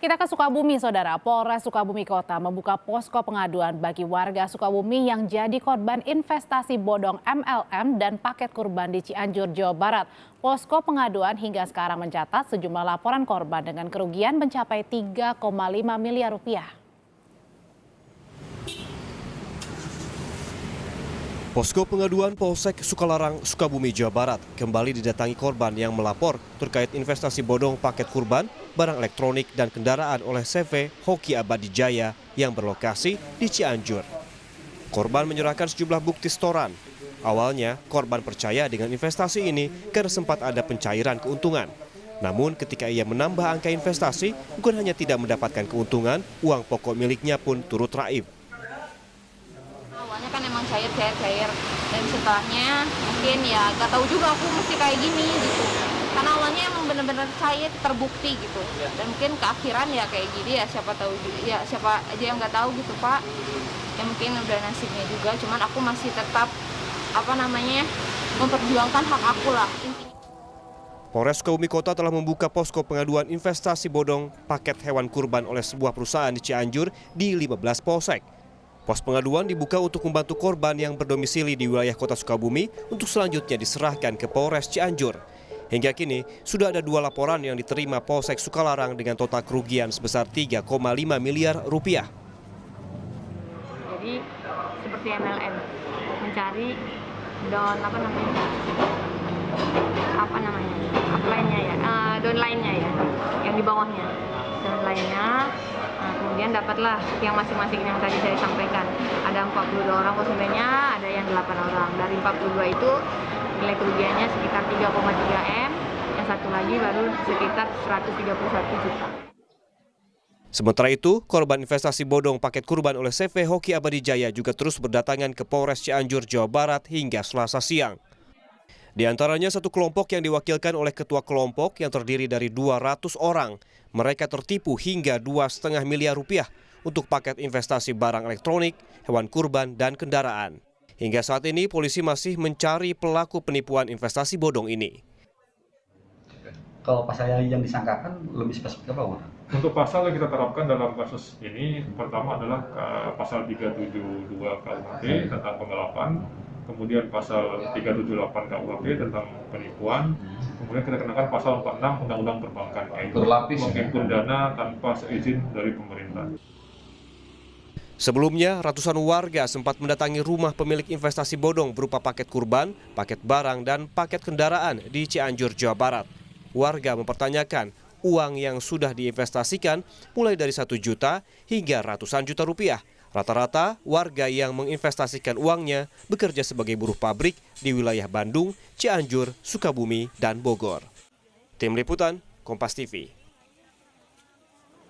Kita ke Sukabumi, Saudara. Polres Sukabumi Kota membuka posko pengaduan bagi warga Sukabumi yang jadi korban investasi bodong MLM dan paket kurban di Cianjur, Jawa Barat. Posko pengaduan hingga sekarang mencatat sejumlah laporan korban dengan kerugian mencapai 3,5 miliar rupiah. Posko pengaduan Polsek Sukalarang, Sukabumi, Jawa Barat kembali didatangi korban yang melapor terkait investasi bodong paket kurban, barang elektronik dan kendaraan oleh CV Hoki Abadi Jaya yang berlokasi di Cianjur. Korban menyerahkan sejumlah bukti setoran. Awalnya korban percaya dengan investasi ini karena sempat ada pencairan keuntungan. Namun ketika ia menambah angka investasi, bukan hanya tidak mendapatkan keuntungan, uang pokok miliknya pun turut raib. Awalnya kan emang cair dan setelahnya mungkin ya gak tahu juga aku mesti kayak gini gitu, karena awalnya emang bener-bener cair terbukti gitu, dan mungkin keakhiran ya kayak gini ya siapa tahu ya, siapa aja yang nggak tahu gitu Pak, ya mungkin udah nasibnya juga, cuman aku masih tetap memperjuangkan hak aku lah intinya. Polres Sukabumi Kota telah membuka posko pengaduan investasi bodong paket hewan kurban oleh sebuah perusahaan di Cianjur di 15 polsek. Pos pengaduan dibuka untuk membantu korban yang berdomisili di wilayah Kota Sukabumi untuk selanjutnya diserahkan ke Polres Cianjur. Hingga kini sudah ada 2 laporan yang diterima Polsek Sukalarang dengan total kerugian sebesar 3,5 miliar rupiah. Jadi seperti MLM mencari downline-nya ya, yang di bawahnya downline-nya. Kemudian dapatlah yang masing-masing yang tadi saya sampaikan. Ada 42 orang konsumennya, ada yang 8 orang. Dari 42 itu nilai kerugiannya sekitar 3,3 M, yang satu lagi baru sekitar 131 juta. Sementara itu, korban investasi bodong paket kurban oleh CV Hoki Abadi Jaya juga terus berdatangan ke Polres Cianjur, Jawa Barat hingga Selasa siang. Di antaranya satu kelompok yang diwakilkan oleh ketua kelompok yang terdiri dari 200 orang. Mereka tertipu hingga 2,5 miliar rupiah untuk paket investasi barang elektronik, hewan kurban, dan kendaraan. Hingga saat ini polisi masih mencari pelaku penipuan investasi bodong ini. Kalau pasal yang disangkakan lebih spesifik apa? Untuk pasal yang kita terapkan dalam kasus ini, pertama adalah pasal 372 KUHP tentang penggelapan, kemudian pasal 378 KUHP tentang penipuan, kemudian kita kenakan pasal 46 Undang-Undang Perbankan, yaitu menghimpun dana tanpa seizin dari pemerintah. Sebelumnya, ratusan warga sempat mendatangi rumah pemilik investasi bodong berupa paket kurban, paket barang, dan paket kendaraan di Cianjur, Jawa Barat. Warga mempertanyakan uang yang sudah diinvestasikan mulai dari 1 juta hingga ratusan juta rupiah. Rata-rata warga yang menginvestasikan uangnya bekerja sebagai buruh pabrik di wilayah Bandung, Cianjur, Sukabumi, dan Bogor. Tim Liputan, Kompas TV.